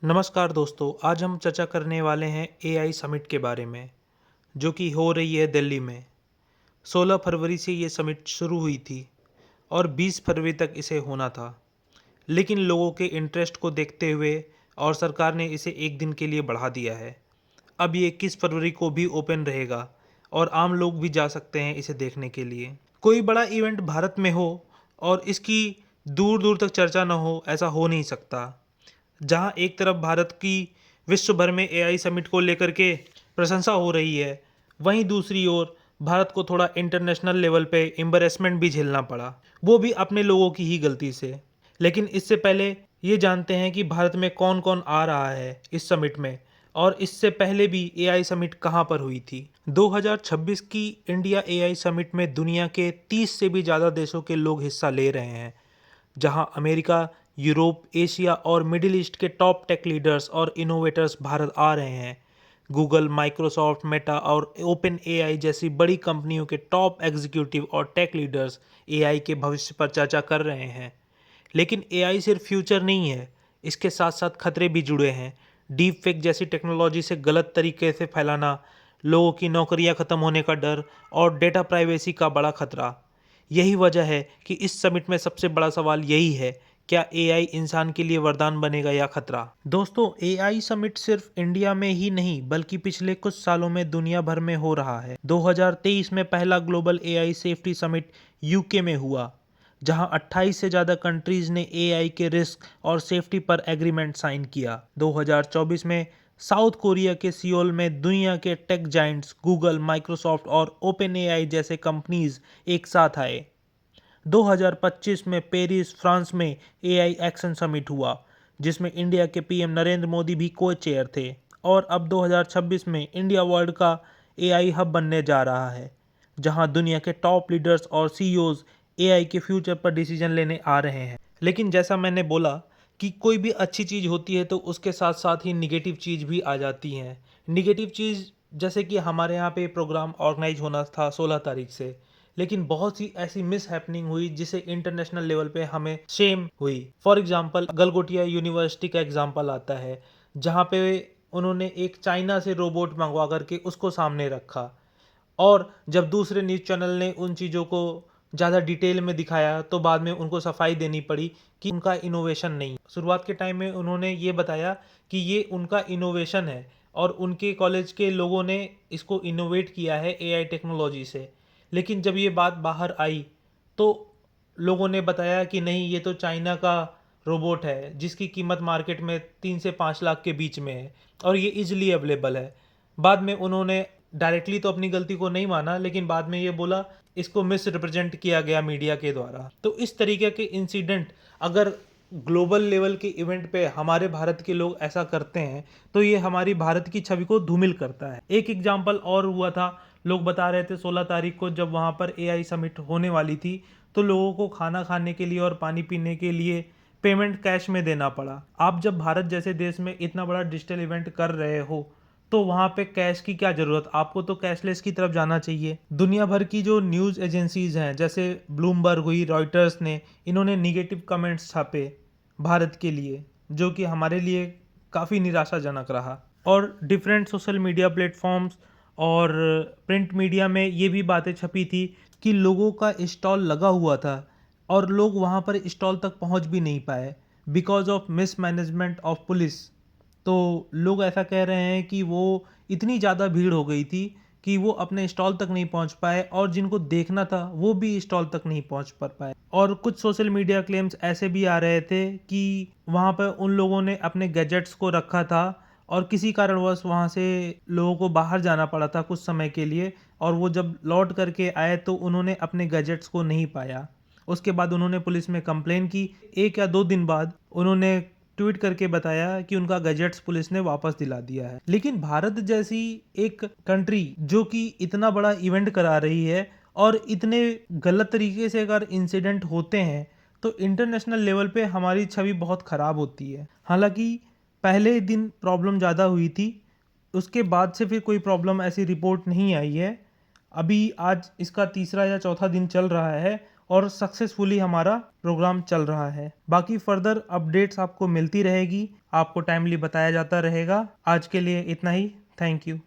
नमस्कार दोस्तों, आज हम चर्चा करने वाले हैं एआई समिट के बारे में, जो कि हो रही है दिल्ली में। 16 फरवरी से ये समिट शुरू हुई थी और 20 फरवरी तक इसे होना था। लेकिन लोगों के इंटरेस्ट को देखते हुए और सरकार ने इसे एक दिन के लिए बढ़ा दिया है। अब ये 21 फरवरी को भी ओपन रहेगा और आम लोग भी जा सकते हैं इसे देखने के लिए। कोई बड़ा इवेंट भारत में हो और इसकी दूर दूर तक चर्चा न हो, ऐसा हो नहीं सकता। जहां एक तरफ भारत की विश्व भर में एआई समिट को लेकर के प्रशंसा हो रही है, वहीं दूसरी ओर भारत को थोड़ा इंटरनेशनल लेवल पे एम्बैरेसमेंट भी झेलना पड़ा, वो भी अपने लोगों की ही गलती से। लेकिन इससे पहले ये जानते हैं कि भारत में कौन कौन आ रहा है इस समिट में, और इससे पहले भी एआई समिट कहाँ पर हुई थी। 2026 की इंडिया एआई समिट में दुनिया के 30 से भी ज़्यादा देशों के लोग हिस्सा ले रहे हैं, जहां अमेरिका, यूरोप, एशिया और मिडिल ईस्ट के टॉप टेक लीडर्स और इनोवेटर्स भारत आ रहे हैं। गूगल, माइक्रोसॉफ्ट, मेटा और ओपन एआई जैसी बड़ी कंपनियों के टॉप एग्जीक्यूटिव और टेक लीडर्स एआई के भविष्य पर चर्चा कर रहे हैं। लेकिन एआई सिर्फ फ्यूचर नहीं है, इसके साथ साथ खतरे भी जुड़े हैं। डीप फेक जैसी टेक्नोलॉजी से गलत तरीके से फैलाना, लोगों की नौकरियां खत्म होने का डर और डेटा प्राइवेसी का बड़ा खतरा। यही वजह है कि इस समिट में सबसे बड़ा सवाल यही है, क्या एआई इंसान के लिए वरदान बनेगा या खतरा। दोस्तों, एआई समिट सिर्फ इंडिया में ही नहीं बल्कि पिछले कुछ सालों में दुनिया भर में हो रहा है। 2023 में पहला global AI safety summit UK में हुआ, जहां 28 से ज़्यादा कंट्रीज ने एआई के रिस्क और सेफ्टी पर एग्रीमेंट साइन किया। 2024 में साउथ कोरिया के सियोल में दुनिया के टेक जाइंट्स गूगल, माइक्रोसॉफ्ट और ओपन एआई जैसे कंपनीज एक साथ आए। 2025 में पेरिस, फ्रांस में एआई एक्शन समिट हुआ, जिसमें इंडिया के पीएम नरेंद्र मोदी भी को चेयर थे। और अब 2026 में इंडिया वर्ल्ड का एआई हब बनने जा रहा है, जहां दुनिया के टॉप लीडर्स और सीईओज एआई के फ्यूचर पर डिसीजन लेने आ रहे हैं। लेकिन जैसा मैंने बोला कि कोई भी अच्छी चीज़ होती है तो उसके साथ साथ ही निगेटिव चीज़ भी आ जाती हैं। निगेटिव चीज़ जैसे कि हमारे यहाँ पे प्रोग्राम ऑर्गेनाइज होना था 16 तारीख से, लेकिन बहुत सी ऐसी मिस हैपनिंग हुई जिसे इंटरनेशनल लेवल पे हमें शेम हुई। फॉर एग्जांपल गलगोटिया यूनिवर्सिटी का एग्जांपल आता है, जहाँ पे उन्होंने एक चाइना से रोबोट मंगवा करके उसको सामने रखा, और जब दूसरे न्यूज़ चैनल ने उन चीज़ों को ज़्यादा डिटेल में दिखाया तो बाद में उनको सफाई देनी पड़ी कि उनका इनोवेशन नहीं। शुरुआत के टाइम में उन्होंने ये बताया कि ये उनका इनोवेशन है और उनके कॉलेज के लोगों ने इसको इनोवेट किया है एआई टेक्नोलॉजी से। लेकिन जब ये बात बाहर आई तो लोगों ने बताया कि नहीं, ये तो चाइना का रोबोट है जिसकी कीमत मार्केट में 3 से 5 लाख के बीच में है और ये इजीली अवेलेबल है। बाद में उन्होंने डायरेक्टली तो अपनी गलती को नहीं माना, लेकिन बाद में ये बोला इसको मिस रिप्रेजेंट किया गया मीडिया के द्वारा। तो इस तरीके के इंसिडेंट अगर ग्लोबल लेवल के इवेंट पे हमारे भारत के लोग ऐसा करते हैं तो ये हमारी भारत की छवि को धूमिल करता है। एक एग्जाम्पल और हुआ था, लोग बता रहे थे 16 तारीख को जब वहाँ पर एआई समिट होने वाली थी तो लोगों को खाना खाने के लिए और पानी पीने के लिए पेमेंट कैश में देना पड़ा। आप जब भारत जैसे देश में इतना बड़ा डिजिटल इवेंट कर रहे हो तो वहाँ पे कैश की क्या ज़रूरत, आपको तो कैशलेस की तरफ जाना चाहिए। दुनिया भर की जो न्यूज़ एजेंसीज हैं जैसे ब्लूमबर्ग हुई, रॉयटर्स ने, इन्होंने निगेटिव कमेंट्स छापे भारत के लिए, जो कि हमारे लिए काफ़ी निराशाजनक रहा। और डिफरेंट सोशल मीडिया प्लेटफॉर्म्स और प्रिंट मीडिया में ये भी बातें छपी थी कि लोगों का स्टॉल लगा हुआ था और लोग वहाँ पर स्टॉल तक पहुँच भी नहीं पाए because of mismanagement of police. तो लोग ऐसा कह रहे हैं कि वो इतनी ज़्यादा भीड़ हो गई थी कि वो अपने स्टॉल तक नहीं पहुंच पाए और जिनको देखना था वो भी स्टॉल तक नहीं पहुंच पर पाए। और कुछ सोशल मीडिया क्लेम्स ऐसे भी आ रहे थे कि वहाँ पर उन लोगों ने अपने गैजेट्स को रखा था और किसी कारणवश वहाँ से लोगों को बाहर जाना पड़ा था कुछ समय के लिए, और वो जब लौट करके आए तो उन्होंने अपने गैजेट्स को नहीं पाया। उसके बाद उन्होंने पुलिस में कंप्लेन की। 1 या 2 दिन बाद उन्होंने ट्वीट करके बताया कि उनका गैजेट्स पुलिस ने वापस दिला दिया है। लेकिन भारत जैसी एक कंट्री जो कि इतना बड़ा इवेंट करा रही है और इतने गलत तरीके से अगर इंसिडेंट होते हैं तो इंटरनेशनल लेवल पे हमारी छवि बहुत ख़राब होती है। हालांकि पहले दिन प्रॉब्लम ज़्यादा हुई थी, उसके बाद से फिर कोई प्रॉब्लम ऐसी रिपोर्ट नहीं आई है। अभी आज इसका तीसरा या चौथा दिन चल रहा है और सक्सेसफुली हमारा प्रोग्राम चल रहा है। बाकी फर्दर अपडेट्स आपको मिलती रहेगी, आपको टाइमली बताया जाता रहेगा। आज के लिए इतना ही। Thank you.